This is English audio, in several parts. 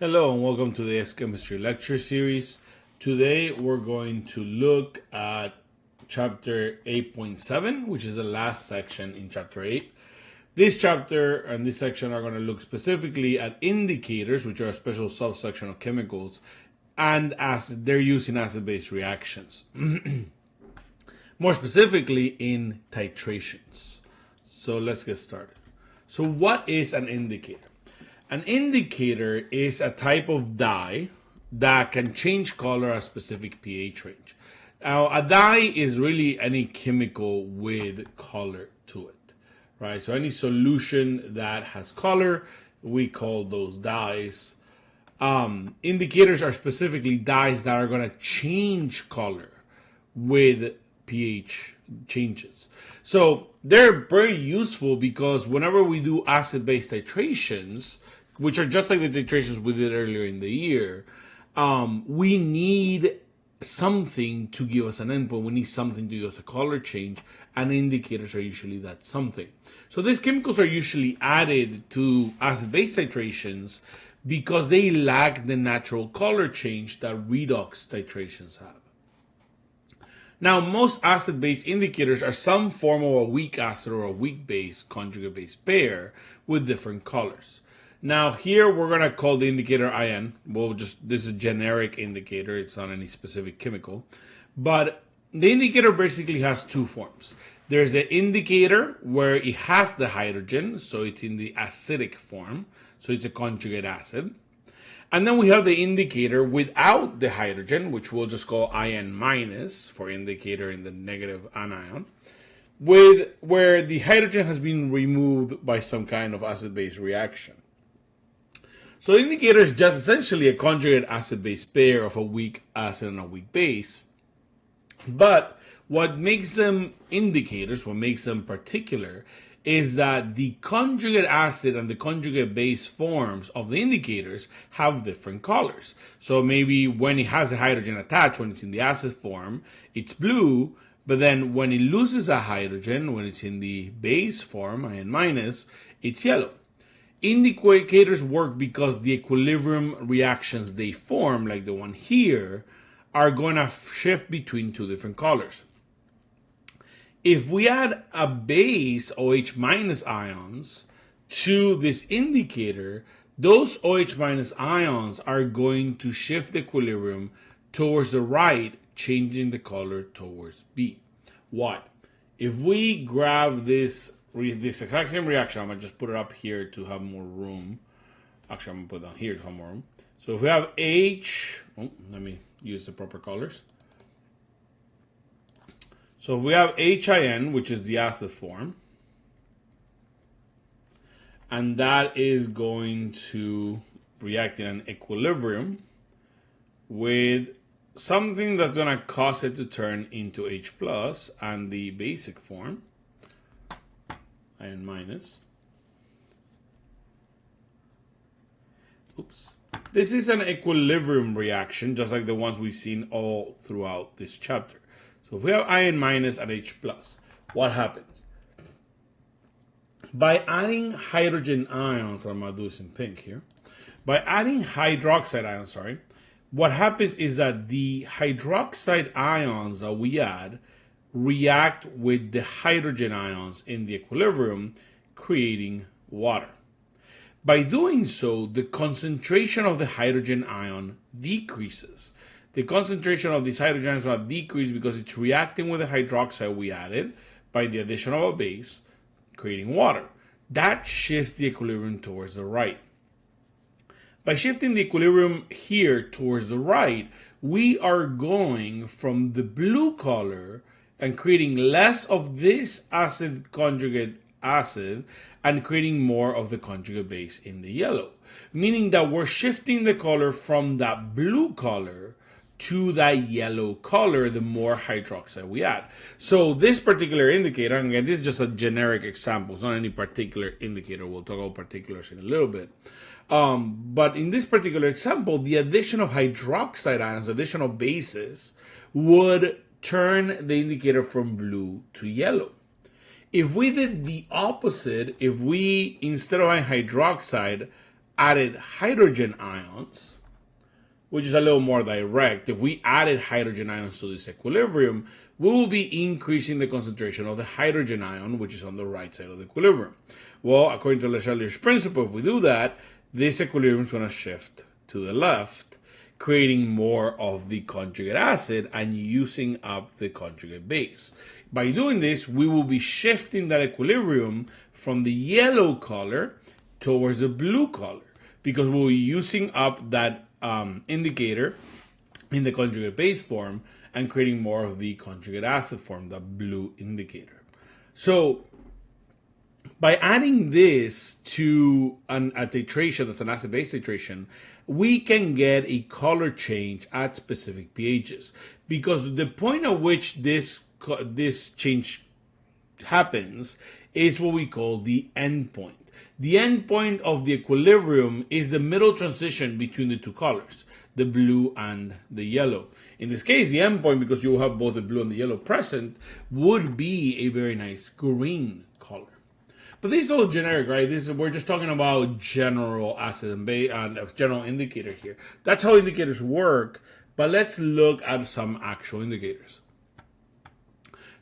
Hello and welcome to the AICE Chemistry lecture series. Today we're going to look at chapter 8.7, which is the last section in chapter 8. This chapter and this section are going to look specifically at indicators, which are a special subsection of chemicals, and as they're used in acid-base reactions. More specifically in titrations. So let's get started. So what is an indicator? An indicator is a type of dye that can change color at a specific pH range. Now, a dye is really any chemical with color to it, right? So any solution that has color, we call those dyes. Indicators are specifically dyes that are going to change color with pH changes. So they're very useful because whenever we do acid-base titrations, which are just like the titrations we did earlier in the year, we need something to give us an endpoint. We need something to give us a color change, and indicators are usually that something. So these chemicals are usually added to acid-base titrations because they lack the natural color change that redox titrations have. Now, most acid-base indicators are some form of a weak acid or a weak base conjugate base pair with different colors. Now here we're going to call the indicator IN. This is a generic indicator. It's not any specific chemical. But the indicator basically has two forms. There's the indicator where it has the hydrogen, so it's in the acidic form. So it's a conjugate acid. And then we have the indicator without the hydrogen, which we'll just call IN minus for indicator in the negative anion, where the hydrogen has been removed by some kind of acid-base reaction. So indicator is just essentially a conjugate acid-base pair of a weak acid and a weak base. But what makes them indicators, what makes them particular, is that the conjugate acid and the conjugate base forms of the indicators have different colors. So maybe when it has a hydrogen attached, when it's in the acid form, it's blue. But then when it loses a hydrogen, when it's in the base form, IN minus, it's yellow. Indicators work because the equilibrium reactions they form, like the one here, are going to shift between two different colors. If we add a base OH minus ions to this indicator, those OH minus ions are going to shift the equilibrium towards the right, changing the color towards B. Why? If we grab this exact same reaction, I'm going to just put it up here to have more room. Actually, I'm going to put it down here to have more room. So if we have let me use the proper colors. So if we have HIN, which is the acid form, and that is going to react in an equilibrium with something that's going to cause it to turn into H plus and the basic form, IN minus. Oops. This is an equilibrium reaction, just like the ones we've seen all throughout this chapter. So if we have IN minus at H plus, what happens? By adding hydrogen ions, I'm going to do this in pink here. By adding hydroxide ions, what happens is that the hydroxide ions that we add react with the hydrogen ions in the equilibrium, creating water. By doing so, the concentration of the hydrogen ion decreases. The concentration of these hydrogen ions will decrease because it's reacting with the hydroxide we added by the addition of a base, creating water. That shifts the equilibrium towards the right. By shifting the equilibrium here towards the right, we are going from the blue color and creating less of this acid conjugate acid and creating more of the conjugate base in the yellow. Meaning that we're shifting the color from that blue color to that yellow color the more hydroxide we add. So this particular indicator, and again, this is just a generic example. It's not any particular indicator. We'll talk about particulars in a little bit. But in this particular example, the addition of hydroxide ions, additional bases, would turn the indicator from blue to yellow. If we did the opposite, if we, instead of hydroxide, added hydrogen ions, which is a little more direct, if we added hydrogen ions to this equilibrium, we will be increasing the concentration of the hydrogen ion, which is on the right side of the equilibrium. Well, according to Chatelier's principle, if we do that, this equilibrium is going to shift to the left, creating more of the conjugate acid and using up the conjugate base. By doing this, we will be shifting that equilibrium from the yellow color towards the blue color, because we'll be using up that indicator in the conjugate base form and creating more of the conjugate acid form, the blue indicator. So by adding this to a titration, that's an acid-base titration, we can get a color change at specific pHs, because the point at which this change happens is what we call the endpoint. The endpoint of the equilibrium is the middle transition between the two colors, the blue and the yellow. In this case, the endpoint, because you have both the blue and the yellow present, would be a very nice green color. But this is all generic, right? We're just talking about general acid and base and general indicator here. That's how indicators work, but let's look at some actual indicators.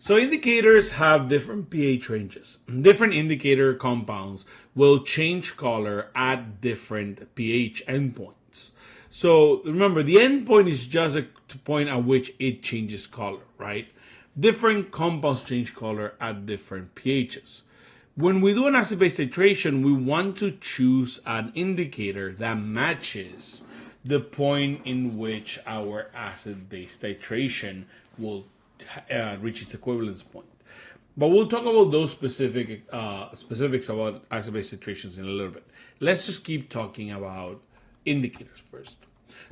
So indicators have different pH ranges. Different indicator compounds will change color at different pH endpoints. So remember, the endpoint is just a point at which it changes color, right? Different compounds change color at different pHs. When we do an acid-base titration, we want to choose an indicator that matches the point in which our acid-base titration will reach its equivalence point. But we'll talk about those specifics about acid-base titrations in a little bit. Let's just keep talking about indicators first.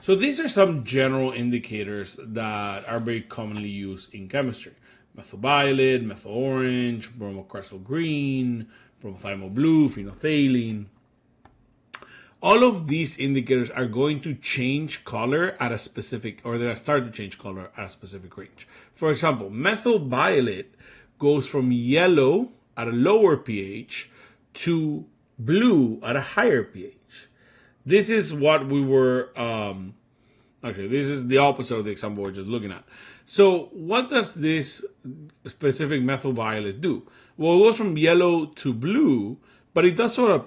So these are some general indicators that are very commonly used in chemistry. Methyl violet, methyl orange, bromocrystal green, bromothymol blue, phenolphthalein. All of these indicators are going to change color at a specific, or they're going to start to change color at a specific range. For example, methyl violet goes from yellow at a lower pH to blue at a higher pH. This is what we were, actually, this is the opposite of the example we're just looking at. So what does this specific methyl violet do? Well, it goes from yellow to blue, but it does sort of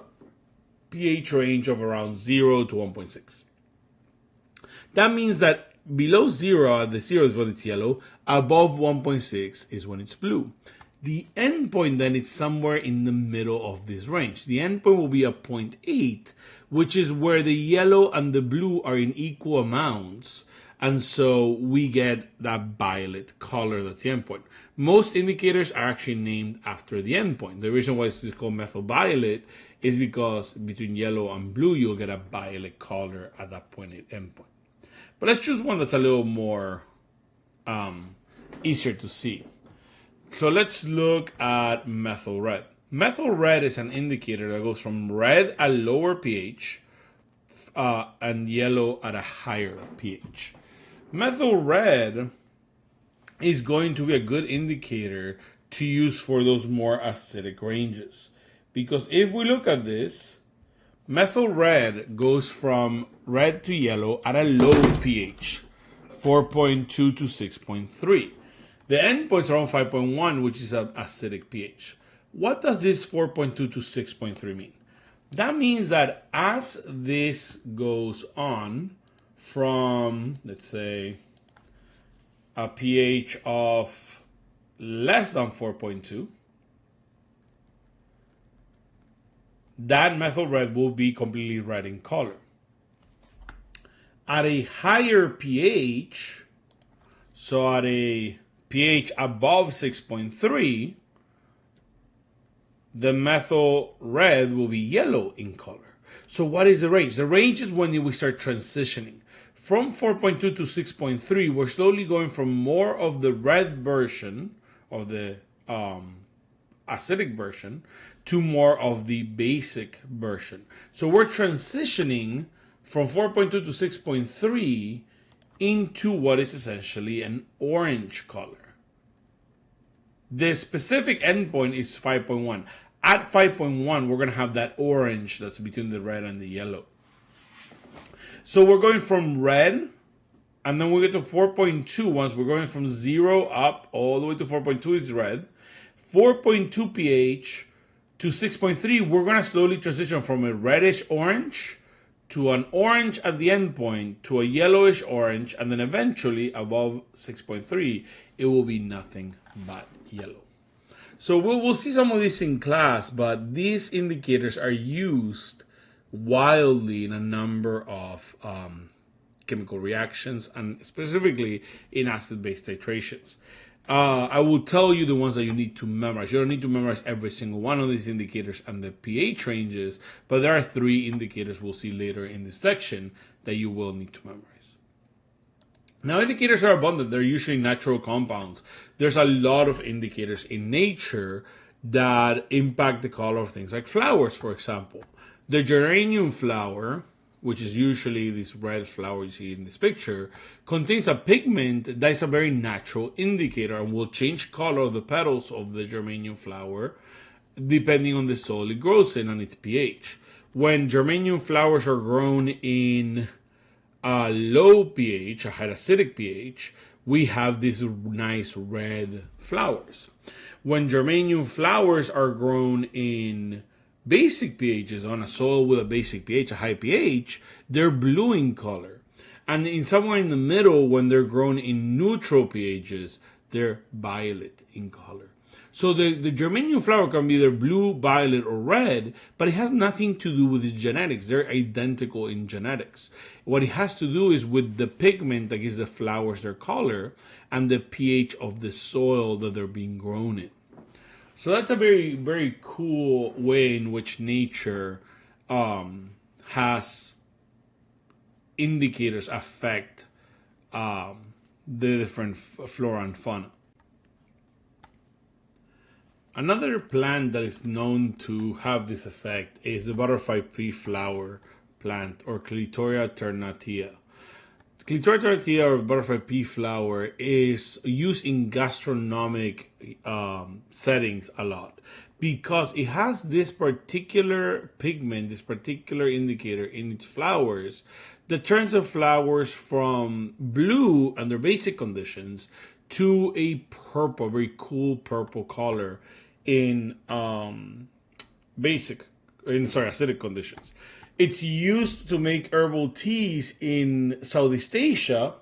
pH range of around 0 to 1.6. That means that below 0, the 0 is when it's yellow, above 1.6 is when it's blue. The endpoint then is somewhere in the middle of this range. The endpoint will be at 0.8, which is where the yellow and the blue are in equal amounts, and so we get that violet color. That's the endpoint. Most indicators are actually named after the endpoint. The reason why it's called methyl violet is because between yellow and blue, you'll get a violet color at that point at endpoint. But let's choose one that's a little more easier to see. So let's look at methyl red. Methyl red is an indicator that goes from red at lower pH and yellow at a higher pH. Methyl red is going to be a good indicator to use for those more acidic ranges. Because if we look at this, methyl red goes from red to yellow at a low pH, 4.2 to 6.3. The endpoint's around 5.1, which is an acidic pH. What does this 4.2 to 6.3 mean? That means that as this goes on from, let's say, a pH of less than 4.2, that methyl red will be completely red in color. At a higher pH, so at a pH above 6.3, the methyl red will be yellow in color. So what is the range? The range is when we start transitioning. From 4.2 to 6.3, we're slowly going from more of the red version of the acidic version to more of the basic version. So we're transitioning from 4.2 to 6.3 into what is essentially an orange color. The specific endpoint is 5.1. At 5.1, we're going to have that orange that's between the red and the yellow. So we're going from red, and then we get to 4.2. Once we're going from 0 up all the way to 4.2 is red. 4.2 pH to 6.3, we're going to slowly transition from a reddish orange to an orange at the endpoint to a yellowish orange, and then eventually above 6.3, it will be nothing but yellow. So we'll see some of this in class, but these indicators are used wildly in a number of chemical reactions, and specifically in acid-base titrations. I will tell you the ones that you need to memorize. You don't need to memorize every single one of these indicators and the pH ranges, but there are 3 indicators we'll see later in this section that you will need to memorize. Now, indicators are abundant. They're usually natural compounds. There's a lot of indicators in nature that impact the color of things like flowers, for example. The geranium flower, which is usually this red flower you see in this picture, contains a pigment that is a very natural indicator and will change color of the petals of the geranium flower depending on the soil it grows in and its pH. When geranium flowers are grown in a low pH, a high acidic pH, we have these nice red flowers. When geranium flowers are grown in basic pHs, on a soil with a basic pH, a high pH, they're blue in color. And in somewhere in the middle, when they're grown in neutral pHs, they're violet in color. So the geranium flower can be either blue, violet, or red, but it has nothing to do with its genetics. They're identical in genetics. What it has to do is with the pigment that gives the flowers their color and the pH of the soil that they're being grown in. So that's a very, very cool way in which nature has indicators affect the different flora and fauna. Another plant that is known to have this effect is the butterfly pea flower plant, or Clitoria ternatia. Clitoria ternatia, or butterfly pea flower, is used in gastronomic settings a lot because it has this particular pigment, this particular indicator in its flowers that turns the flowers from blue under basic conditions to a purple, very cool purple color in acidic conditions. It's used to make herbal teas in Southeast Asia,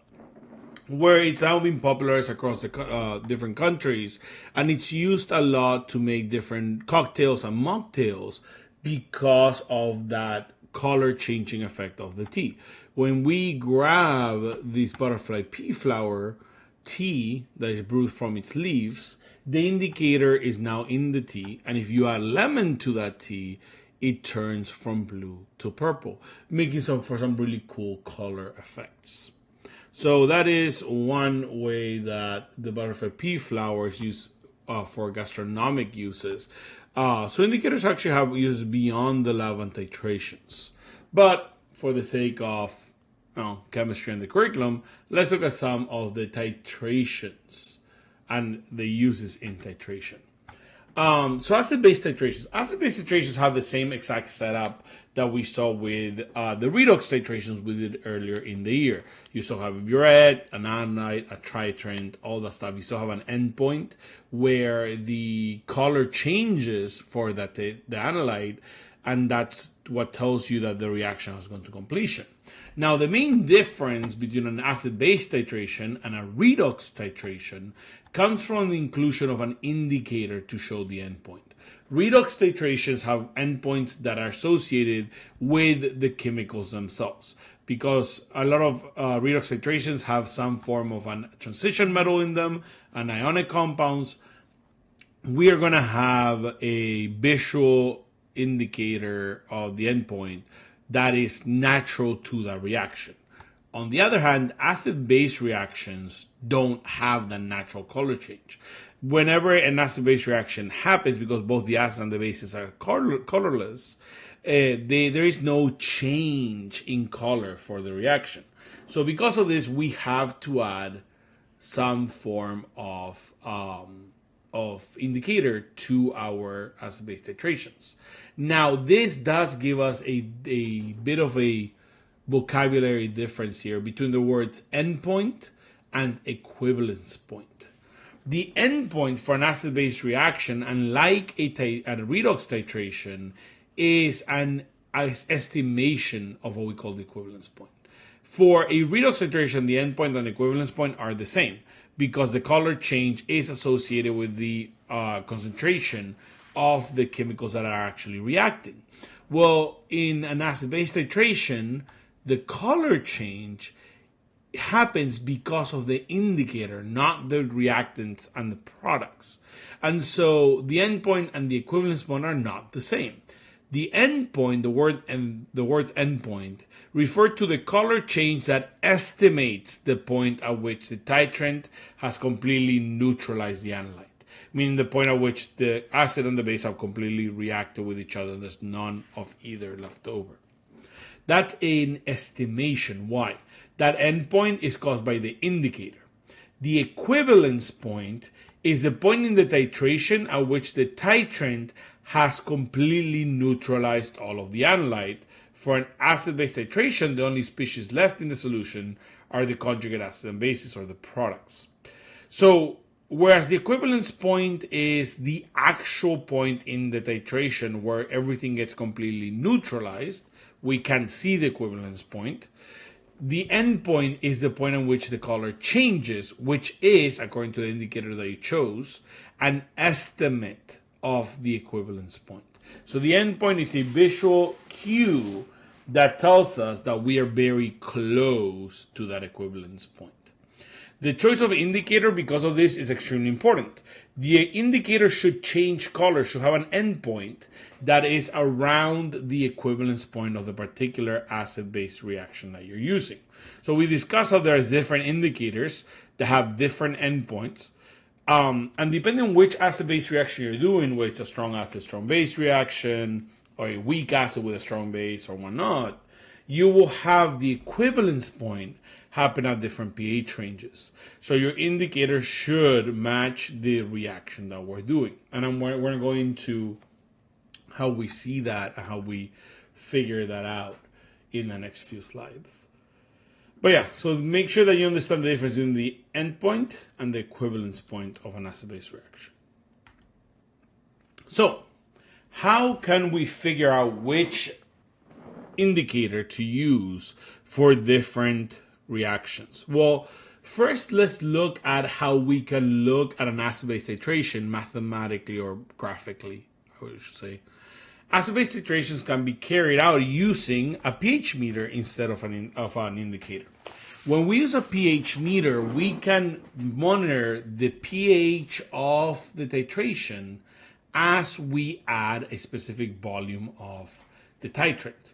where it's now been popularized across the different countries, and it's used a lot to make different cocktails and mocktails because of that color changing effect of the tea. When we grab this butterfly pea flower tea that is brewed from its leaves, the indicator is now in the tea, and if you add lemon to that tea, it turns from blue to purple, making for some really cool color effects. So that is one way that the butterfly pea flower is used for gastronomic uses. So indicators actually have uses beyond the lab and titrations. But for the sake of chemistry and the curriculum, let's look at some of the titrations and the uses in titration. So acid-base titrations. Acid-base titrations have the same exact setup that we saw with the redox titrations we did earlier in the year. You still have a burette, an analyte, a titrant, all that stuff. You still have an endpoint where the color changes for that the analyte, and that's what tells you that the reaction has gone to completion. Now, the main difference between an acid-base titration and a redox titration comes from the inclusion of an indicator to show the endpoint. Redox titrations have endpoints that are associated with the chemicals themselves, because a lot of redox titrations have some form of a transition metal in them, and ionic compounds. We are going to have a visual indicator of the endpoint that is natural to that reaction. On the other hand, acid-base reactions don't have that natural color change. Whenever an acid-base reaction happens, because both the acids and the bases are colorless, there is no change in color for the reaction. So because of this, we have to add some form of of indicator to our acid-base titrations. Now, this does give us a bit of a vocabulary difference here between the words endpoint and equivalence point. The endpoint for an acid-base reaction, unlike a redox titration, is an estimation of what we call the equivalence point. For a redox titration, the endpoint and equivalence point are the same because the color change is associated with the concentration of the chemicals that are actually reacting. Well, in an acid-base titration, the color change happens because of the indicator, not the reactants and the products. And so the endpoint and the equivalence point are not the same. The endpoint, the words endpoint, refer to the color change that estimates the point at which the titrant has completely neutralized the analyte, meaning the point at which the acid and the base have completely reacted with each other. There's none of either left over. That's an estimation. Why? That endpoint is caused by the indicator. The equivalence point is the point in the titration at which the titrant has completely neutralized all of the analyte. For an acid-base titration, the only species left in the solution are the conjugate acid and bases, or the products. So, whereas the equivalence point is the actual point in the titration where everything gets completely neutralized, we can see the equivalence point. The endpoint is the point in which the color changes, which is, according to the indicator that you chose, an estimate of the equivalence point. So the endpoint is a visual cue that tells us that we are very close to that equivalence point. The choice of indicator, because of this, is extremely important. The indicator should change color, should have an endpoint that is around the equivalence point of the particular acid-base reaction that you're using. So we discussed how there are different indicators that have different endpoints. And depending on which acid-base reaction you're doing, whether it's a strong acid, strong base reaction, or a weak acid with a strong base, or whatnot, you will have the equivalence point happen at different pH ranges. So your indicator should match the reaction that we're doing. And we're going to go into how we see that and how we figure that out in the next few slides. But yeah, so make sure that you understand the difference between the endpoint and the equivalence point of an acid-base reaction. So, how can we figure out which indicator to use for different reactions? Well, first let's look at how we can look at an acid-base titration mathematically or graphically, I should say. Acid-base titrations can be carried out using a pH meter instead of an indicator. When we use a pH meter, we can monitor the pH of the titration as we add a specific volume of the titrant.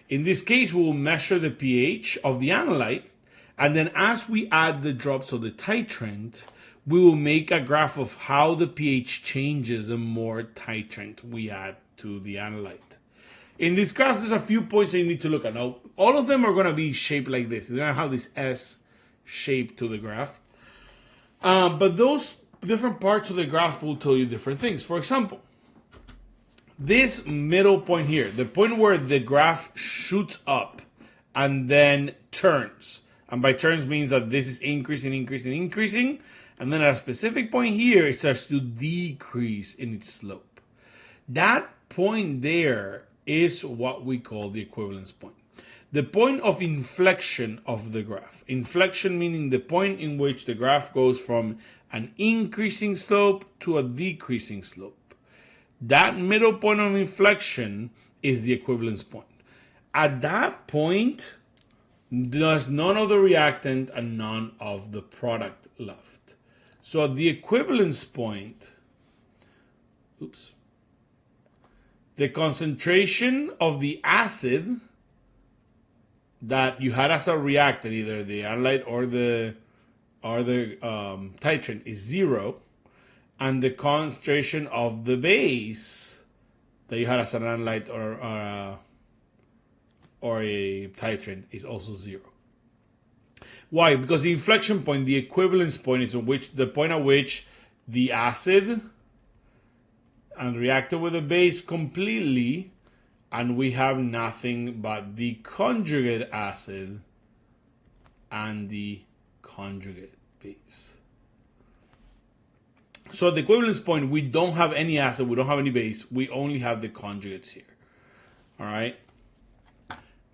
In this case, we will measure the pH of the analyte, and then as we add the drops of the titrant, we will make a graph of how the pH changes the more titrant we add to the analyte. In this graph, there's a few points that you need to look at. Now, all of them are going to be shaped like this. They're going to have this S shape to the graph. But those different parts of the graph will tell you different things. For example, this middle point here, the point where the graph shoots up and then turns. And by turns means that this is increasing, increasing, increasing. And then at a specific point here, it starts to decrease in its slope. That point there is what we call the equivalence point. The point of inflection of the graph. Inflection meaning the point in which the graph goes from an increasing slope to a decreasing slope. That middle point of inflection is the equivalence point. At that point, there's none of the reactant and none of the product left. So at the equivalence point, the concentration of the acid that you had as a reactant, either the analyte or the titrant, is 0, and the concentration of the base that you had as an analyte or a titrant is also 0. Why? Because the inflection point, the equivalence point, is the point at which the acid and reacted with the base completely, and we have nothing but the conjugate acid and the conjugate base. So at the equivalence point, we don't have any acid, we don't have any base, we only have the conjugates here. All right.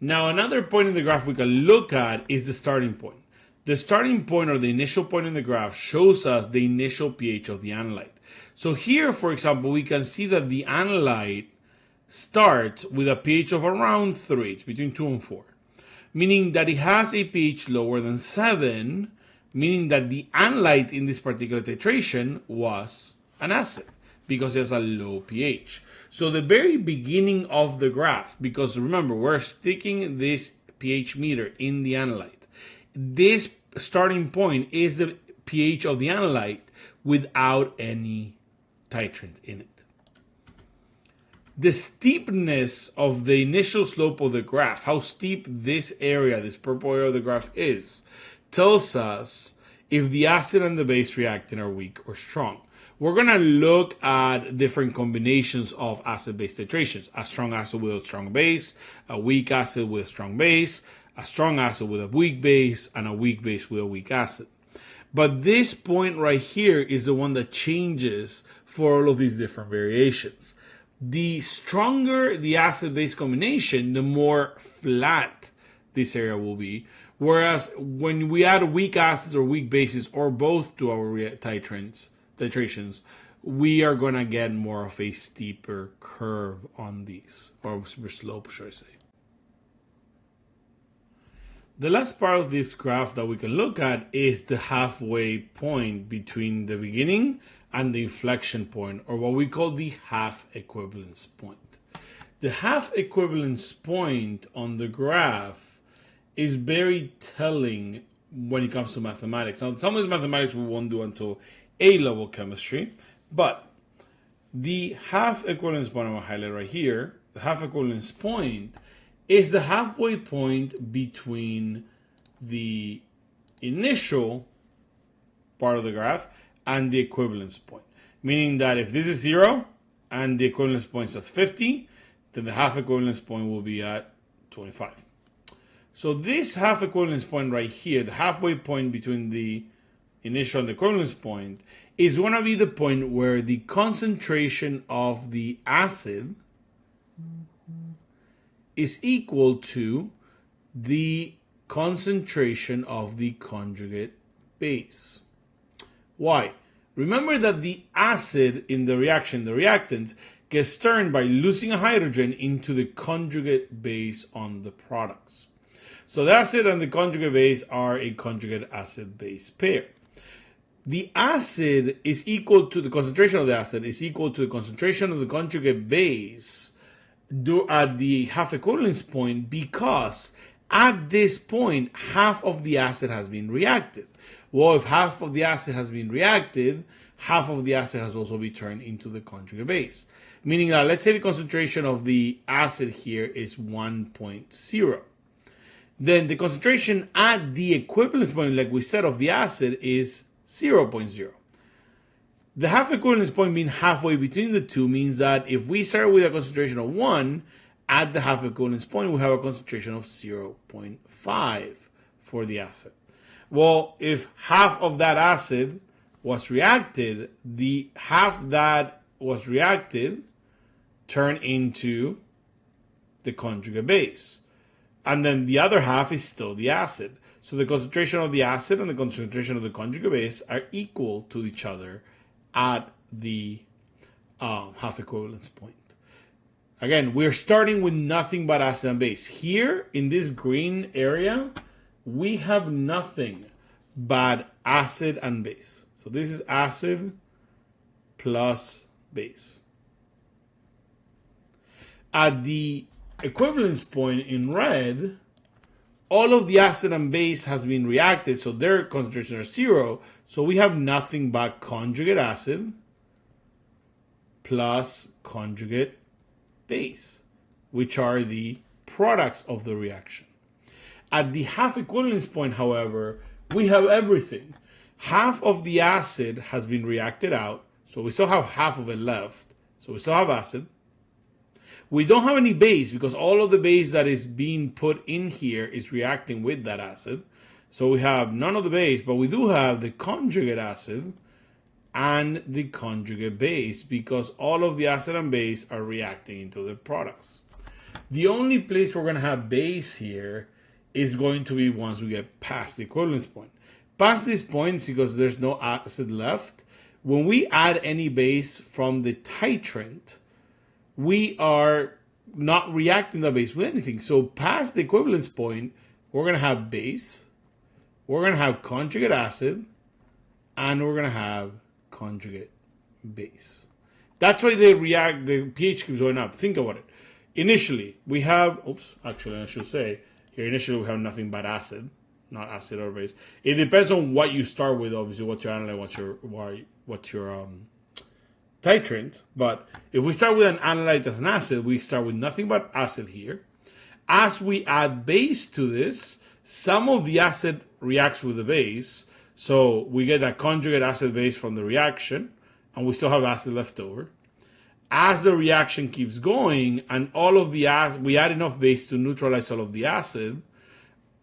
Now another point in the graph we can look at is the starting point. The starting point, or the initial point in the graph, shows us the initial pH of the analyte. So here, for example, we can see that the analyte starts with a pH of around 3, it's between 2 and 4, meaning that it has a pH lower than 7, meaning that the analyte in this particular titration was an acid because it has a low pH. So the very beginning of the graph, because remember, we're sticking this pH meter in the analyte, this starting point is the pH of the analyte without any titrant in it. The steepness of the initial slope of the graph, how steep this area, this purple area of the graph is, tells us if the acid and the base reactant are weak or strong. We're going to look at different combinations of acid-base titrations. A strong acid with a strong base, a weak acid with a strong base, a strong acid with a weak base, and a weak base with a weak acid. But this point right here is the one that changes for all of these different variations. The stronger the acid-base combination, the more flat this area will be. Whereas when we add weak acids or weak bases or both to our titrations, we are going to get more of a steeper curve on these, or steeper slope, should I say. The last part of this graph that we can look at is the halfway point between the beginning and the inflection point, or what we call the half equivalence point. The half equivalence point on the graph is very telling when it comes to mathematics. Now, some of this mathematics we won't do until A-level chemistry, but the half equivalence point, I'm going to highlight right here, the half equivalence point is the halfway point between the initial part of the graph and the equivalence point. Meaning that if this is 0 and the equivalence point is at 50, then the half equivalence point will be at 25. So this half equivalence point right here, the halfway point between the initial and the equivalence point, is going to be the point where the concentration of the acid is equal to the concentration of the conjugate base. Why? Remember that the acid in the reaction, the reactant, gets turned by losing a hydrogen into the conjugate base on the products. So the acid and the conjugate base are a conjugate acid-base pair. The acid is equal to the concentration of the acid is equal to the concentration of the conjugate base at the half equivalence point, because at this point half of the acid has been reacted. Well, if half of the acid has been reacted, half of the acid has also been turned into the conjugate base. Meaning that, let's say the concentration of the acid here is 1.0. Then the concentration at the equivalence point, like we said, of the acid is 0.0. The half equivalence point being halfway between the two means that if we start with a concentration of 1, at the half equivalence point we have a concentration of 0.5 for the acid. Well, if half of that acid was reacted, the half that was reacted turned into the conjugate base. And then the other half is still the acid. So the concentration of the acid and the concentration of the conjugate base are equal to each other at the half equivalence point. Again, we're starting with nothing but acid and base. Here in this green area, we have nothing but acid and base. So this is acid plus base. At the equivalence point in red, all of the acid and base has been reacted, so their concentrations are 0. So we have nothing but conjugate acid plus conjugate base, which are the products of the reaction. At the half equivalence point, however, we have everything. half of the acid has been reacted out, so we still have half of it left. So we still have acid. We don't have any base because all of the base that is being put in here is reacting with that acid. So we have none of the base, but we do have the conjugate acid and the conjugate base because all of the acid and base are reacting into the products. The only place we're going to have base here is going to be once we get past the equivalence point. Past this point, because there's no acid left, when we add any base from the titrant, we are not reacting the base with anything. So past the equivalence point, we're going to have base, we're going to have conjugate acid, and we're going to have conjugate base. That's why the pH keeps going up. Think about it. Initially, we have, I should say, here initially we have nothing but acid, not acid or base. It depends on what you start with, obviously, what's your analyte, what's your titrant. But if we start with an analyte as an acid, we start with nothing but acid here. As we add base to this, some of the acid reacts with the base. So we get that conjugate acid base from the reaction, and we still have acid left over. As the reaction keeps going, and all of the acid, we add enough base to neutralize all of the acid,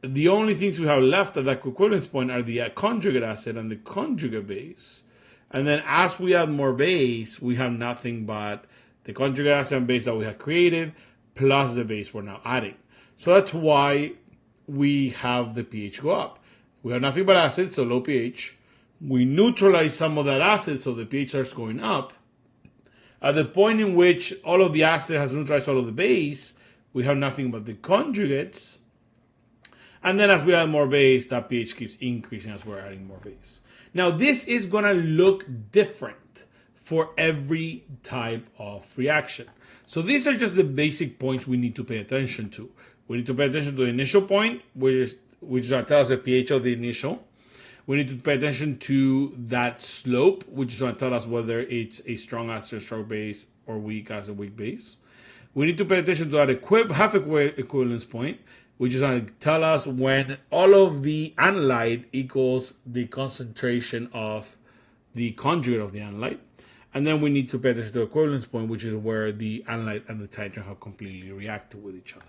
the only things we have left at that equivalence point are the conjugate acid and the conjugate base. And then as we add more base, we have nothing but the conjugate acid and base that we have created, plus the base we're now adding. So that's why we have the pH go up. We have nothing but acid, so low pH. We neutralize some of that acid, so the pH starts going up. At the point in which all of the acid has neutralized all of the base, we have nothing but the conjugates. And then as we add more base, that pH keeps increasing as we're adding more base. Now, this is going to look different for every type of reaction. So these are just the basic points we need to pay attention to. We need to pay attention to the initial point, which tells us the pH of the initial. We need to pay attention to that slope, which is going to tell us whether it's a strong acid, strong base, or weak acid, weak base. We need to pay attention to that half equivalence point, which is going to tell us when all of the analyte equals the concentration of the conjugate of the analyte. And then we need to pay attention to the equivalence point, which is where the analyte and the titrant have completely reacted with each other.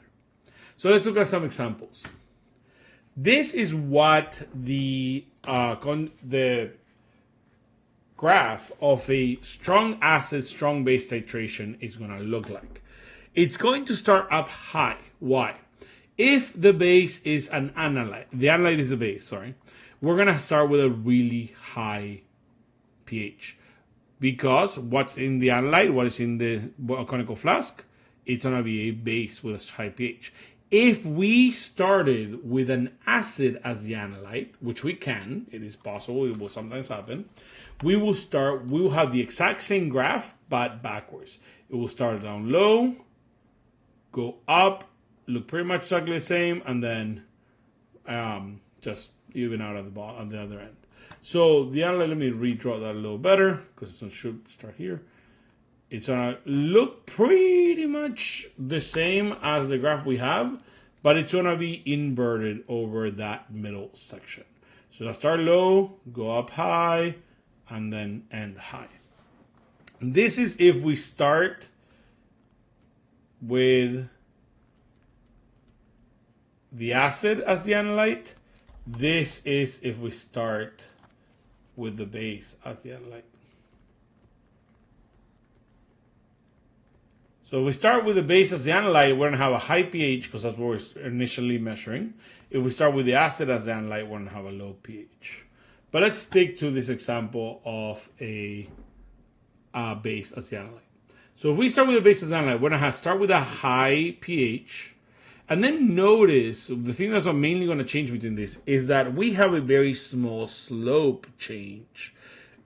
So let's look at some examples. This is what the graph of a strong acid, strong base titration is going to look like. It's going to start up high. Why? If the base is an analyte, the analyte is the base, sorry, we're going to start with a really high pH. Because what's in the analyte, what is in the conical flask, it's going to be a base with a high pH. If we started with an acid as the analyte, which we can, it is possible, it will sometimes happen, we will have the exact same graph, but backwards. It will start down low, go up, look pretty much exactly the same, and then just even out at on the other end. So the analyte, let me redraw that a little better, because it should start here. It's going to look pretty much the same as the graph we have, but it's going to be inverted over that middle section. So let's start low, go up high, and then end high. This is if we start with the acid as the analyte. This is if we start with the base as the analyte. So if we start with the base as the analyte, we're going to have a high pH because that's what we're initially measuring. If we start with the acid as the analyte, we're going to have a low pH. But let's stick to this example of a base as the analyte. So if we start with the base as the analyte, we're going to start with a high pH. And then notice, the thing that's mainly going to change between this is that we have a very small slope change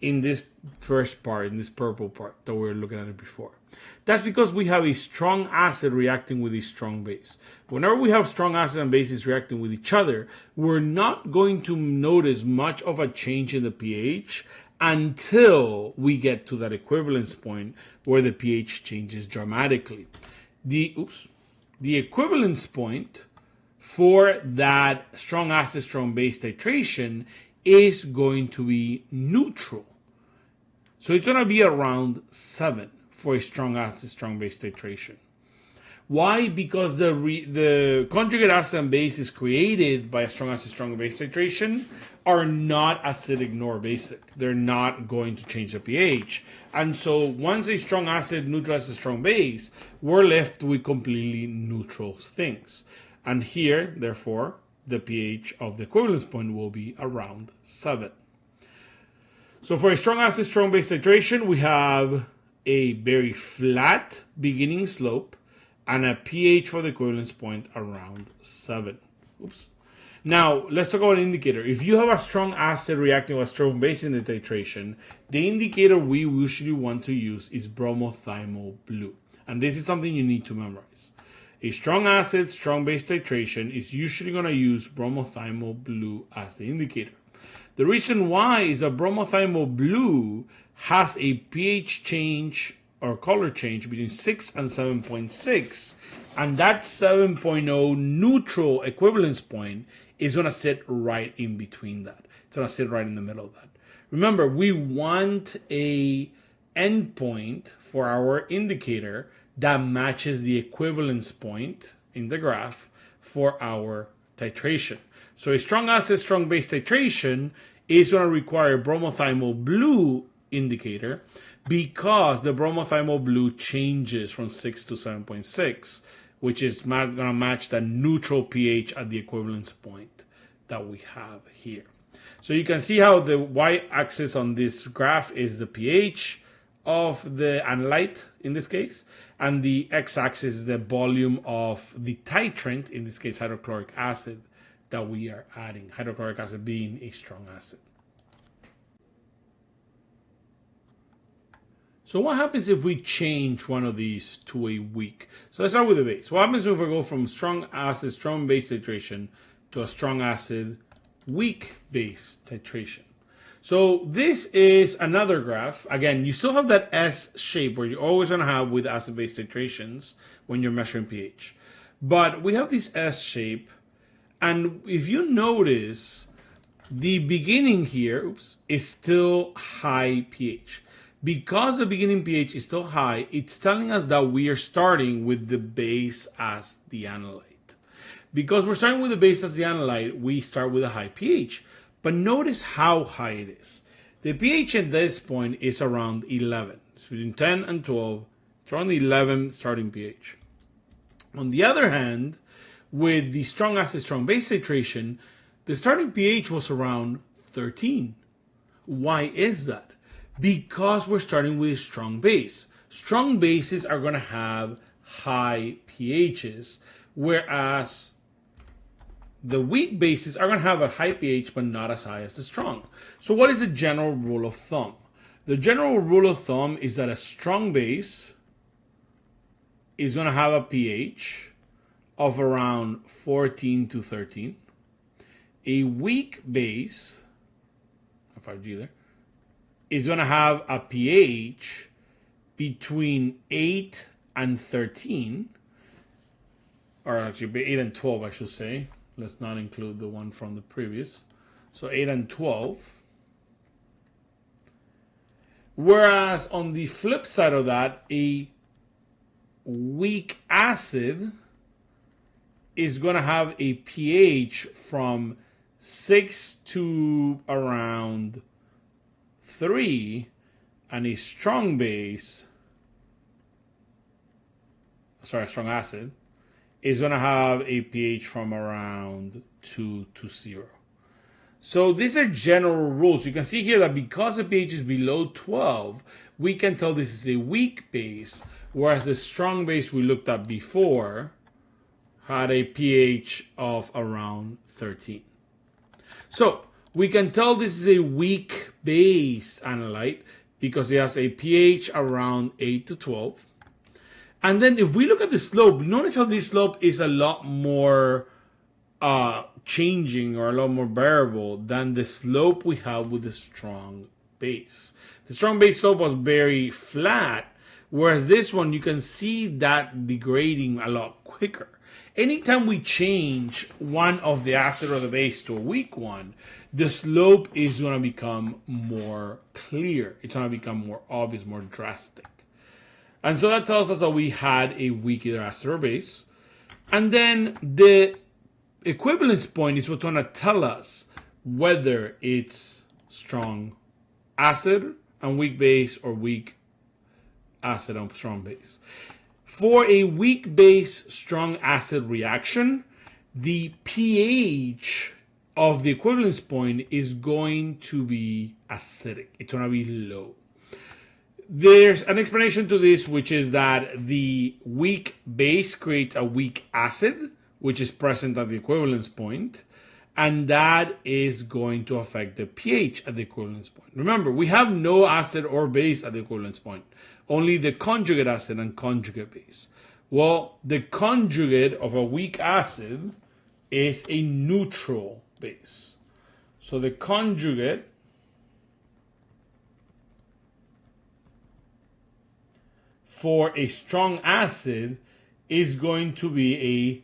in this first part, in this purple part that we were looking at it before. That's because we have a strong acid reacting with a strong base. Whenever we have strong acid and bases reacting with each other, we're not going to notice much of a change in the pH until we get to that equivalence point where the pH changes dramatically. The equivalence point for that strong acid, strong base titration is going to be neutral. So it's going to be around 7 for a strong acid, strong base titration. Why? Because the conjugate acid and base is created by a strong acid, strong base titration are not acidic nor basic. They're not going to change the pH. And so once a strong acid neutralizes a strong base, we're left with completely neutral things. And here, therefore, the pH of the equivalence point will be around 7. So for a strong acid, strong base titration, we have a very flat beginning slope and a pH for the equivalence point around 7. Oops. Now, let's talk about an indicator. If you have a strong acid reacting with a strong base in the titration, the indicator we usually want to use is bromothymol blue. And this is something you need to memorize. A strong acid, strong base titration is usually going to use bromothymol blue as the indicator. The reason why is that bromothymol blue has a pH change or color change between 6 and 7.6, and that 7.0 neutral equivalence point is going to sit right in between that. It's going to sit right in the middle of that. Remember, we want a endpoint for our indicator that matches the equivalence point in the graph for our titration. So a strong acid, strong base titration is going to require a bromothymol blue indicator, because the bromothymol blue changes from 6 to 7.6, which is going to match the neutral pH at the equivalence point that we have here. So you can see how the y-axis on this graph is the pH of the analyte in this case, and the x-axis is the volume of the titrant, in this case hydrochloric acid, that we are adding, hydrochloric acid being a strong acid. So what happens if we change one of these to a weak? So let's start with the base. What happens if we go from strong acid, strong base titration to a strong acid, weak base titration? So this is another graph. Again, you still have that S shape where you're always going to have with acid-base titrations when you're measuring pH. But we have this S shape, and if you notice, the beginning here is still high pH. Because the beginning pH is still high, it's telling us that we are starting with the base as the analyte. Because we're starting with the base as the analyte, we start with a high pH. But notice how high it is. The pH at this point is around 11. It's between 10 and 12. It's around 11 starting pH. On the other hand, with the strong acid, strong base titration, the starting pH was around 13. Why is that? Because we're starting with a strong base. Strong bases are going to have high pHs, whereas the weak bases are going to have a high pH but not as high as the strong. So what is the general rule of thumb? The general rule of thumb is that a strong base is going to have a pH of around 14 to 13. A weak base, 5G there, is going to have a pH between 8 and 13, or actually 8 and 12, I should say. Let's not include the one from the previous. So 8 and 12. Whereas on the flip side of that, a weak acid is going to have a pH from 6 to around 3, and a strong base, sorry, a strong acid, is going to have a pH from around 2 to 0. So these are general rules. You can see here that because the pH is below 12, we can tell this is a weak base, whereas the strong base we looked at before had a pH of around 13. So we can tell this is a weak base analyte because it has a pH around 8 to 12. And then if we look at the slope, notice how this slope is a lot more changing or a lot more variable than the slope we have with the strong base. The strong base slope was very flat, whereas this one, you can see that degrading a lot quicker. anytime we change one of the acid or the base to a weak one, the slope is going to become more clear. It's going to become more obvious, more drastic. And so that tells us that we had a weak either acid or base. And then the equivalence point is what's going to tell us whether it's strong acid and weak base or weak acid and strong base. For a weak base, strong acid reaction, the pH of the equivalence point is going to be acidic. It's going to be low. There's an explanation to this, which is that the weak base creates a weak acid, which is present at the equivalence point, and that is going to affect the pH at the equivalence point. Remember, we have no acid or base at the equivalence point, only the conjugate acid and conjugate base. Well, the conjugate of a weak acid is a neutral base. So the conjugate for a strong acid is going to be a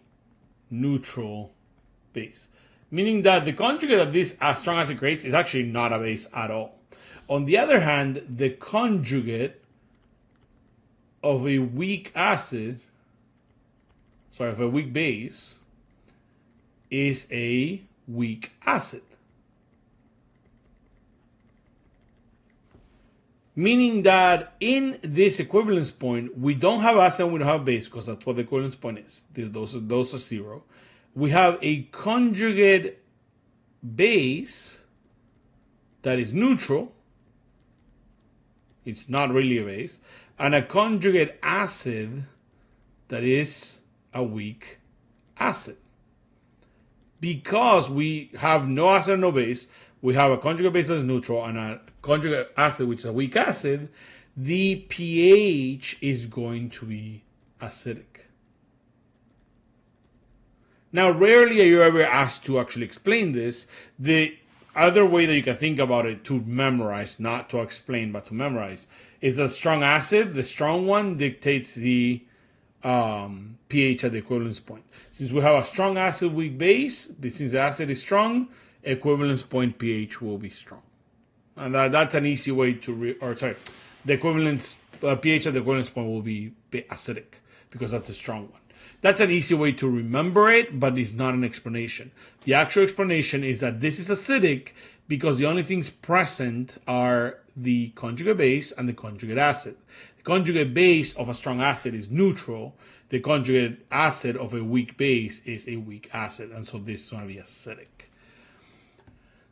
neutral base. Meaning that the conjugate that this strong acid creates is actually not a base at all. On the other hand, the conjugate of a weak acid, of a weak base, is a weak acid. Meaning that in this equivalence point, we don't have acid and we don't have base, because that's what the equivalence point is. Those are zero. We have a conjugate base that is neutral. It's not really a base. And a conjugate acid that is a weak acid. Because we have no acid and no base, we have a conjugate base that is neutral and a conjugate acid which is a weak acid, the pH is going to be acidic. Now, rarely are you ever asked to actually explain this. The other way that you can think about it to memorize, not to explain, but to memorize, is that strong acid, the strong one, dictates the pH at the equivalence point. Since we have a strong acid, weak base, since the acid is strong, equivalence point pH will be strong. And that's an easy way to, the equivalence pH at the equivalence point will be acidic, because that's a strong one. That's an easy way to remember it, but it's not an explanation. The actual explanation is that this is acidic because the only things present are the conjugate base and the conjugate acid. The conjugate base of a strong acid is neutral. The conjugate acid of a weak base is a weak acid, and so this is going to be acidic.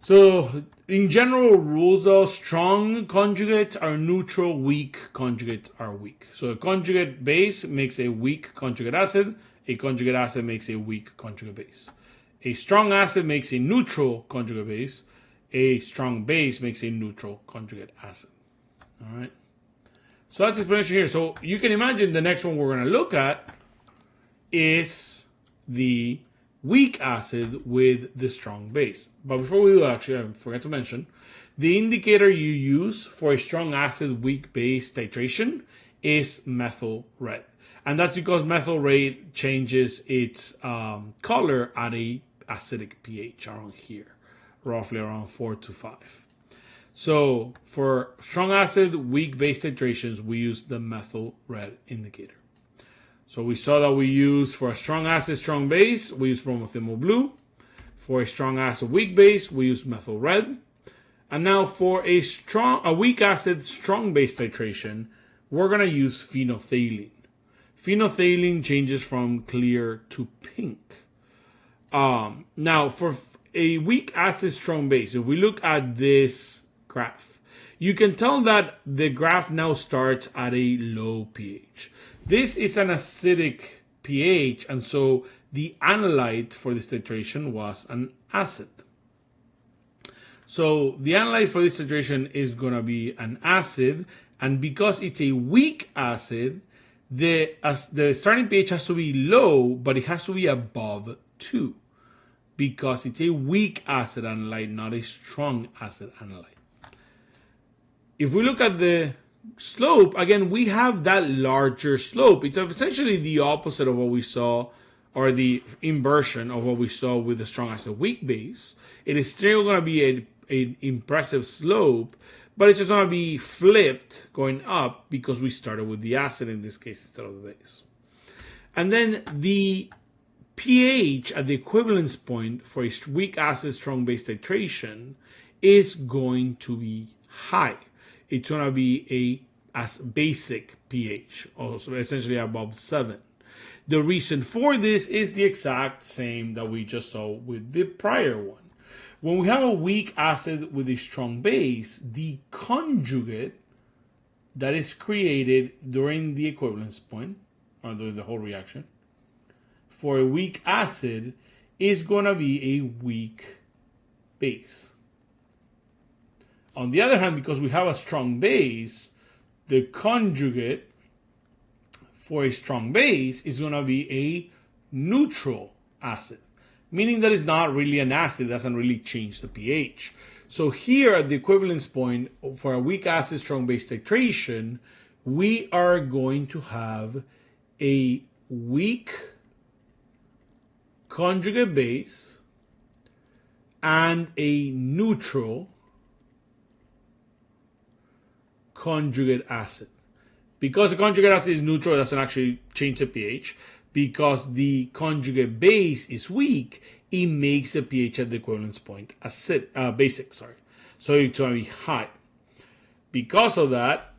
So, in general rules though, strong conjugates are neutral, weak conjugates are weak. So a conjugate base makes a weak conjugate acid makes a weak conjugate base. A strong acid makes a neutral conjugate base, a strong base makes a neutral conjugate acid. Alright. So that's the explanation here. So you can imagine the next one we're going to look at is the weak acid with the strong base. But before we do that, actually, I forgot to mention, the indicator you use for a strong acid weak base titration is methyl red. And that's because methyl red changes its color at a acidic pH around here, roughly around 4 to 5. So for strong acid weak base titrations, we use the methyl red indicator. So we saw that we use, for a strong acid, strong base, we use bromothymol blue. For a strong acid, weak base, we use methyl red. And now for a weak acid, strong base titration, we're going to use phenolphthalein. Phenolphthalein changes from clear to pink. Now for a weak acid, strong base, if we look at this graph, you can tell that the graph now starts at a low pH. This is an acidic pH, and so the analyte for this titration was an acid. So the analyte for this titration is going to be an acid, and because it's a weak acid, the starting pH has to be low, but it has to be above 2, because it's a weak acid analyte, not a strong acid analyte. If we look at the slope, again, we have that larger slope. It's essentially the opposite of what we saw, or the inversion of what we saw with the strong acid weak base, it is still going to be an impressive slope, but it's just going to be flipped going up because we started with the acid in this case instead of the base. And then the pH at the equivalence point for a weak acid strong base titration is going to be high. It's going to be as basic pH, also essentially above 7. The reason for this is the exact same that we just saw with the prior one. When we have a weak acid with a strong base, the conjugate that is created during the equivalence point, or during the whole reaction, for a weak acid is going to be a weak base. On the other hand, because we have a strong base, the conjugate for a strong base is going to be a neutral acid, meaning that it's not really an acid, it doesn't really change the pH. So here at the equivalence point for a weak acid strong base titration, we are going to have a weak conjugate base and a neutral conjugate acid. Because the conjugate acid is neutral, it doesn't actually change the pH. Because the conjugate base is weak, it makes the pH at the equivalence point basic. So it's going to be high. Because of that,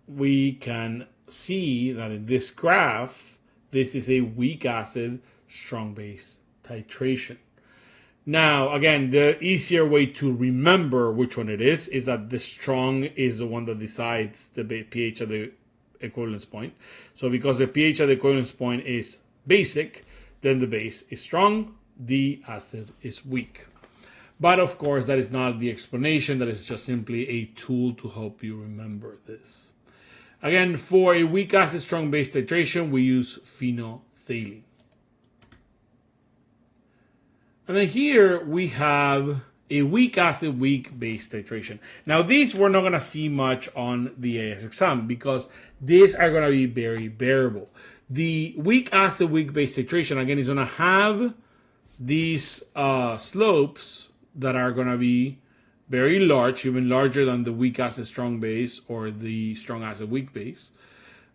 we can see that in this graph, this is a weak acid strong base titration. Now, again, the easier way to remember which one it is that the strong is the one that decides the pH at the equivalence point. So because the pH at the equivalence point is basic, then the base is strong, the acid is weak. But of course, that is not the explanation. That is just simply a tool to help you remember this. Again, for a weak acid strong base titration, we use phenolphthalein. And then here we have a weak acid weak base titration. Now these we're not going to see much on the AICE exam because these are going to be very variable. The weak acid weak base titration again is going to have these slopes that are going to be very large, even larger than the weak acid strong base or the strong acid weak base.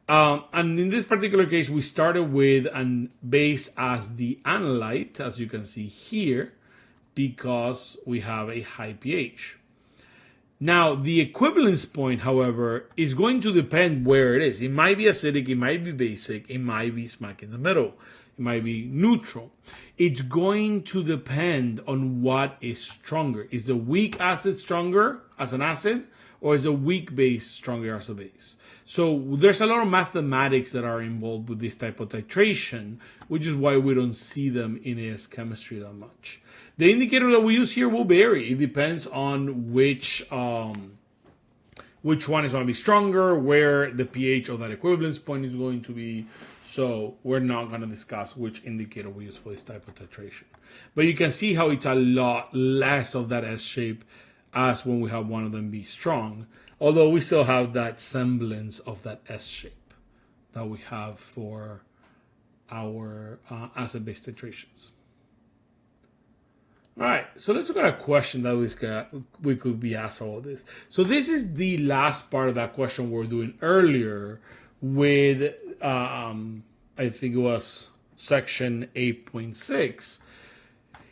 And in this particular case, we started with a base as the analyte, as you can see here, because we have a high pH. Now, the equivalence point, however, is going to depend where it is. It might be acidic, it might be basic, it might be smack in the middle, it might be neutral. It's going to depend on what is stronger. Is the weak acid stronger as an acid, or is the weak base stronger as a base? So there's a lot of mathematics that are involved with this type of titration, which is why we don't see them in AS chemistry that much. The indicator that we use here will vary. It depends on which one is going to be stronger, where the pH of that equivalence point is going to be. So we're not going to discuss which indicator we use for this type of titration. But you can see how it's a lot less of that S shape as when we have one of them be strong, although we still have that semblance of that S shape that we have for our acid-base titrations. All right, so let's look at a question that we could be asked all of this. So this is the last part of that question we were doing earlier with, I think it was section 8.6.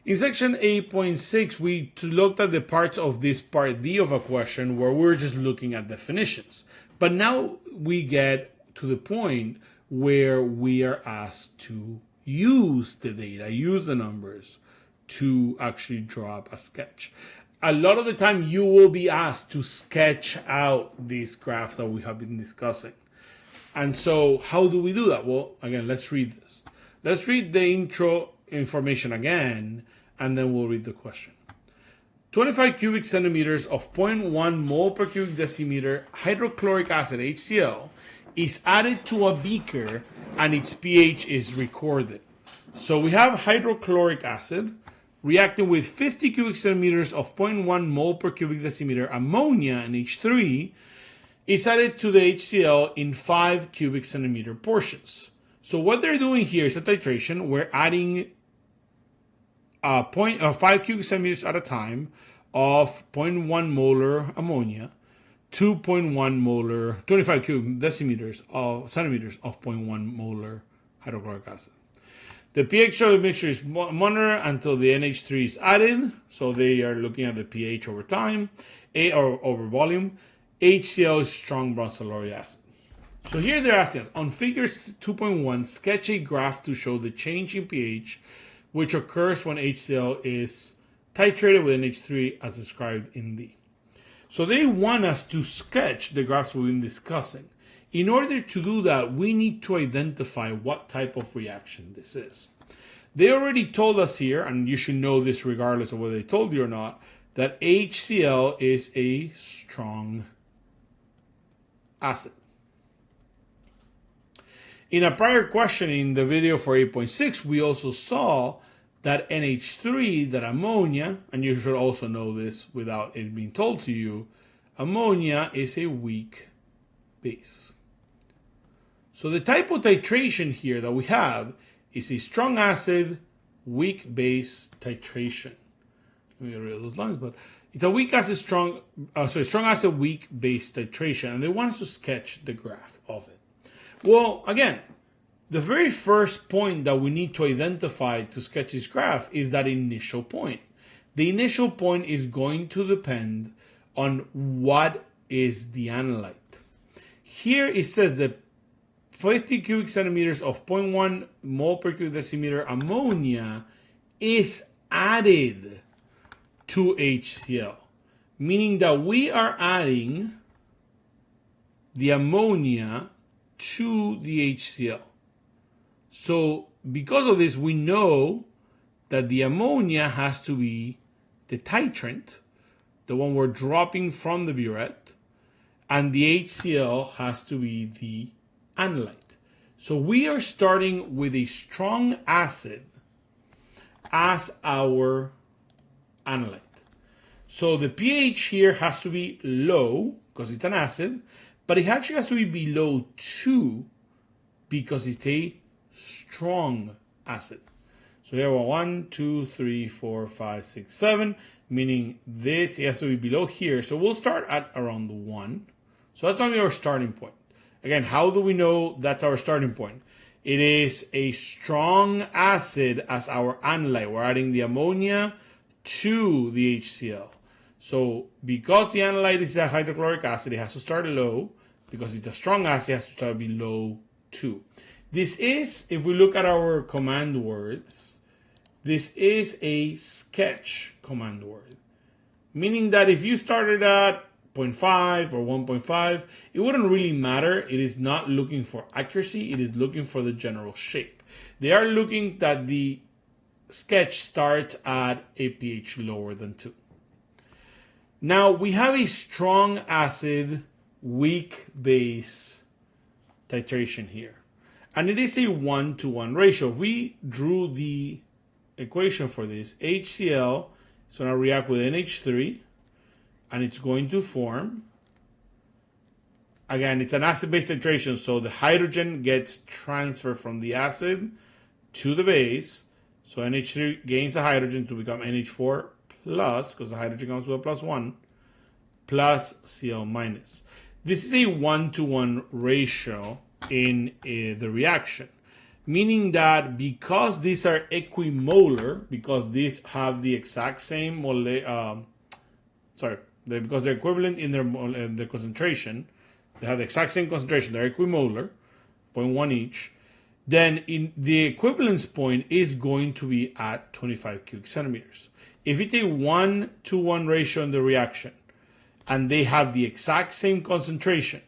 In section 8.6, we looked at the parts of this part D of a question where we're just looking at definitions. But now we get to the point where we are asked to use the data, use the numbers to actually draw up a sketch. A lot of the time you will be asked to sketch out these graphs that we have been discussing. And so how do we do that? Well, again, let's read this. Let's read the intro information again, and then we'll read the question. 25 cubic centimeters of 0.1 mole per cubic decimeter hydrochloric acid, HCl, is added to a beaker and its pH is recorded. So we have hydrochloric acid reacting with 50 cubic centimeters of 0.1 mole per cubic decimeter ammonia and H3 is added to the HCl in 5 cubic centimeter portions. So what they're doing here is a titration. We're adding 5 cubic centimeters at a time of 0.1 molar ammonia, 2.1 molar, 25 cubic centimeters of 0.1 molar hydrochloric acid. The pH of the mixture is monitored until the NH3 is added. So they are looking at the pH over time, over volume. HCl is strong bronzoluric acid. So here they're asking us, on figure 2.1, sketch a graph to show the change in pH which occurs when HCl is titrated with NH3 as described in D. So they want us to sketch the graphs we've been discussing. In order to do that, we need to identify what type of reaction this is. They already told us here, and you should know this regardless of whether they told you or not, that HCl is a strong acid. In a prior question in the video for 8.6, we also saw that NH3, that ammonia, and you should also know this without it being told to you, ammonia is a weak base. So the type of titration here that we have is a strong acid, weak base titration. Let me get rid of those lines, but it's a weak acid, strong acid, weak base titration, and they want us to sketch the graph of it. Well, again, the very first point that we need to identify to sketch this graph is that initial point. The initial point is going to depend on what is the analyte. Here it says that 50 cubic centimeters of 0.1 mole per cubic decimeter ammonia is added to HCl, meaning that we are adding the ammonia to the HCl. So because of this, we know that the ammonia has to be the titrant, the one we're dropping from the burette, and the HCl has to be the analyte. So we are starting with a strong acid as our analyte. So the pH here has to be low because it's an acid, but it actually has to be below 2 because it's a strong acid. So here we have 1, 2, 3, 4, 5, 6, 7, meaning this has to be below here. So we'll start at around the 1. So that's going to be our starting point. Again, how do we know that's our starting point? It is a strong acid as our analyte. We're adding the ammonia to the HCl. So because the analyte is a hydrochloric acid, it has to start low. Because it's a strong acid, it has to start below 2. This is, if we look at our command words, this is a sketch command word. Meaning that if you started at 0.5 or 1.5, it wouldn't really matter. It is not looking for accuracy. It is looking for the general shape. They are looking that the sketch starts at a pH lower than 2. Now we have a strong acid, weak base titration here. And it is a 1-to-1 ratio. If we drew the equation for this, HCl is going to react with NH3, and it's going to form, again, it's an acid-base titration, so the hydrogen gets transferred from the acid to the base. So NH3 gains a hydrogen to become NH4 plus, because the hydrogen comes with a plus 1, plus Cl minus. This is a 1-to-1 ratio in the reaction, meaning that because these are equimolar, because these have the exact same because they're equivalent in their concentration, they have the exact same concentration, they're equimolar, 0.1 each, then in the equivalence point is going to be at 25 cubic centimeters. If it's a 1-to-1 ratio in the reaction, and they have the exact same concentration,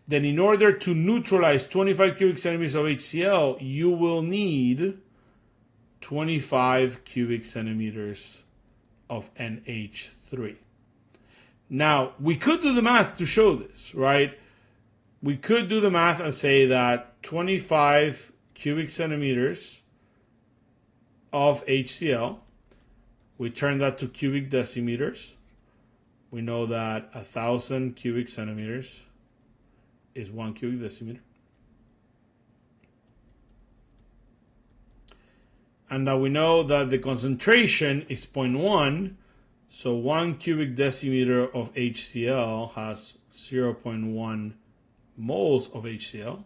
then in order to neutralize 25 cubic centimeters of HCl, you will need 25 cubic centimeters of NH3. Now, we could do the math to show this, right? We could do the math and say that 25 cubic centimeters of HCl, we turn that to cubic decimeters. We know that 1,000 cubic centimeters is 1 cubic decimeter. And now we know that the concentration is 0.1. So 1 cubic decimeter of HCl has 0.1 moles of HCl.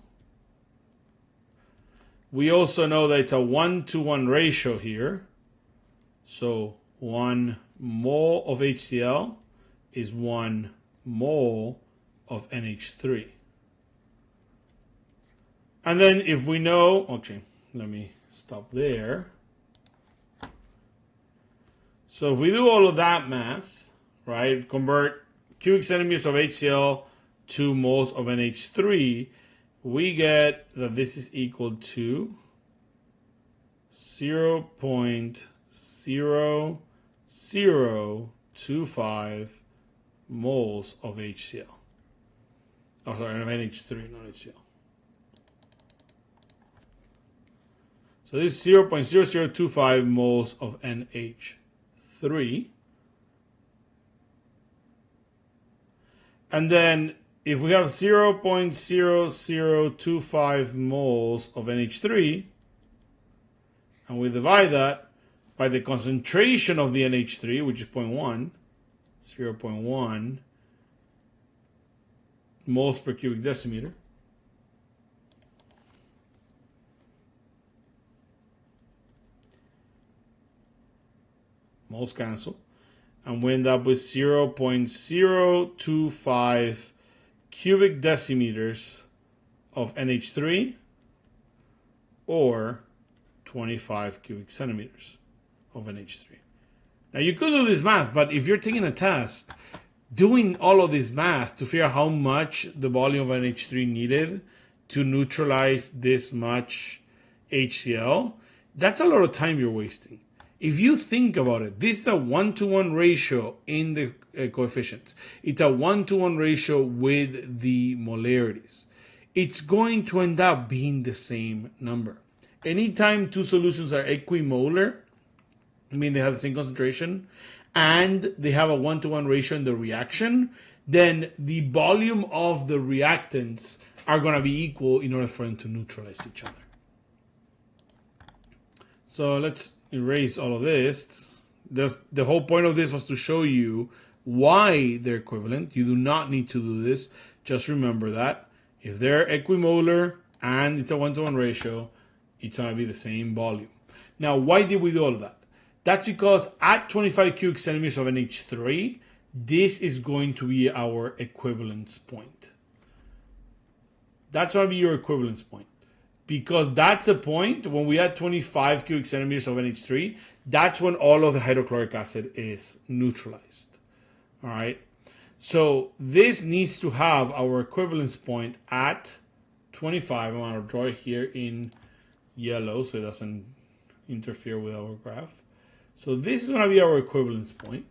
We also know that it's a 1-to-1 ratio here. So 1 mole of HCl is 1 mole of NH3. And then if we know, okay, let me stop there. So if we do all of that math, right, convert cubic centimeters of HCl to moles of NH3, we get that this is equal to 0.0025 moles of HCl. Oh, sorry, of NH3, not HCl. So this is 0.0025 moles of NH3. And then if we have 0.0025 moles of NH3, and we divide that by the concentration of the NH3, which is 0.1, 0.1 moles per cubic decimeter, moles cancel, and we end up with 0.025 cubic decimeters of NH3, or 25 cubic centimeters of NH3. Now you could do this math, but if you're taking a test, doing all of this math to figure out how much the volume of NH3 needed to neutralize this much HCl, that's a lot of time you're wasting. If you think about it, this is a 1-to-1 ratio in the coefficients. It's a 1-to-1 ratio with the molarities. It's going to end up being the same number. Anytime two solutions are equimolar, I mean they have the same concentration, and they have a 1-to-1 ratio in the reaction, then the volume of the reactants are going to be equal in order for them to neutralize each other. So let's erase all of this. The whole point of this was to show you why they're equivalent. You do not need to do this. Just remember that if they're equimolar and it's a 1-to-1 ratio, it's going to be the same volume. Now, why did we do all of that? That's because at 25 cubic centimeters of NH3, this is going to be our equivalence point. That's going to be your equivalence point. Because that's the point when we add 25 cubic centimeters of NH3, that's when all of the hydrochloric acid is neutralized. All right. So this needs to have our equivalence point at 25. I'm going to draw it here in yellow so it doesn't interfere with our graph. So this is going to be our equivalence point.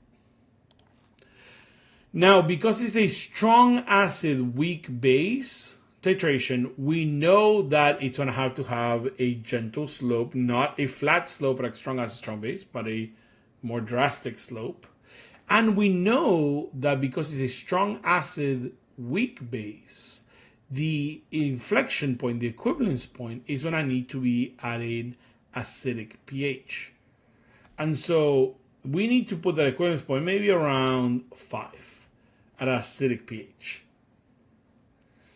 Now, because it's a strong acid, weak base titration, we know that it's going to have a gentle slope, not a flat slope like strong acid, strong base, but a more drastic slope. And we know that because it's a strong acid, weak base, the inflection point, the equivalence point, is going to need to be at an acidic pH. And so we need to put that equivalence point maybe around 5 at acidic pH.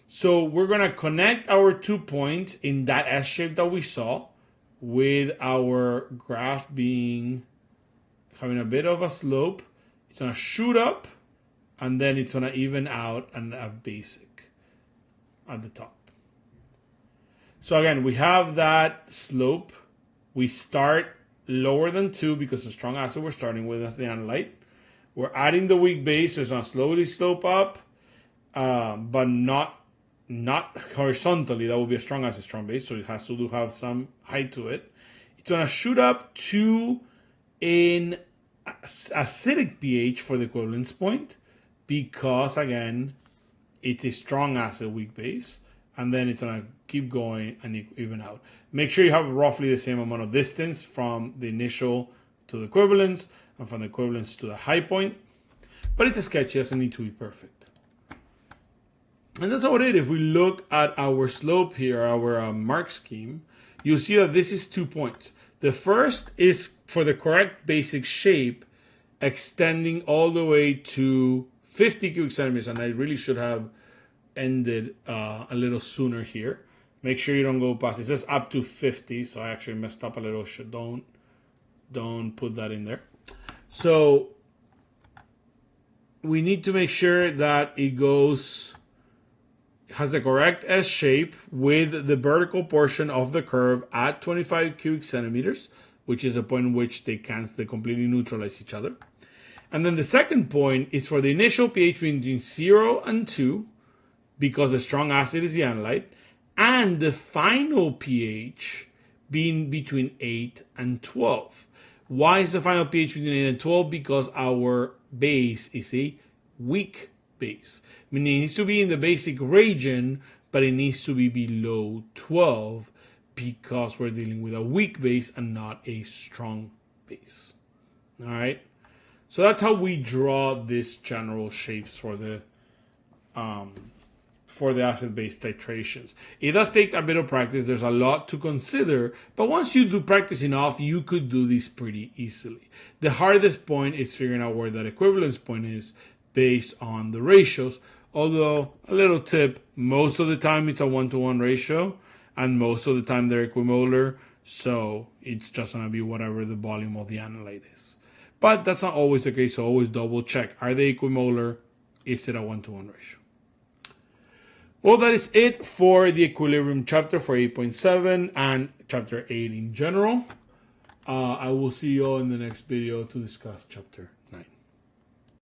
So we're going to connect our 2 points in that S shape that we saw, with our graph having a bit of a slope. It's going to shoot up, and then it's going to even out and a basic at the top. So again, we have that slope. We start lower than 2 because the strong acid we're starting with as the analyte. We're adding the weak base, so it's going to slowly slope up, but not horizontally. That will be a strong acid, strong base, so it has to have some height to it. It's going to shoot up to an acidic pH for the equivalence point, because again, it's a strong acid, weak base, and then it's going to keep going and even out. Make sure you have roughly the same amount of distance from the initial to the equivalence and from the equivalence to the high point, but it's a sketch. It doesn't need to be perfect. And that's about it. If we look at our slope here, our mark scheme, you'll see that this is 2 points. The first is for the correct basic shape, extending all the way to 50 cubic centimeters, and I really should have ended a little sooner here. Make sure you don't go past. It says up to 50, so I actually messed up a little. Don't put that in there. So we need to make sure that it has the correct S shape with the vertical portion of the curve at 25 cubic centimeters, which is a point in which they completely neutralize each other. And then the second point is for the initial pH between 0 and 2, because the strong acid is the analyte, and the final pH being between 8 and 12. Why is the final pH between 8 and 12? Because our base is a weak base. Meaning it needs to be in the basic region, but it needs to be below 12 because we're dealing with a weak base and not a strong base. All right. So that's how we draw these general shapes for the acid-base titrations. It does take a bit of practice. There's a lot to consider, but once you do practice enough, you could do this pretty easily. The hardest point is figuring out where that equivalence point is based on the ratios. Although, a little tip, most of the time it's a 1-to-1 ratio, and most of the time they're equimolar, so it's just going to be whatever the volume of the analyte is. But that's not always the case, so always double check. Are they equimolar? Is it a 1-to-1 ratio? Well, that is it for the equilibrium chapter for 8.7 and chapter 8 in general. I will see you all in the next video to discuss chapter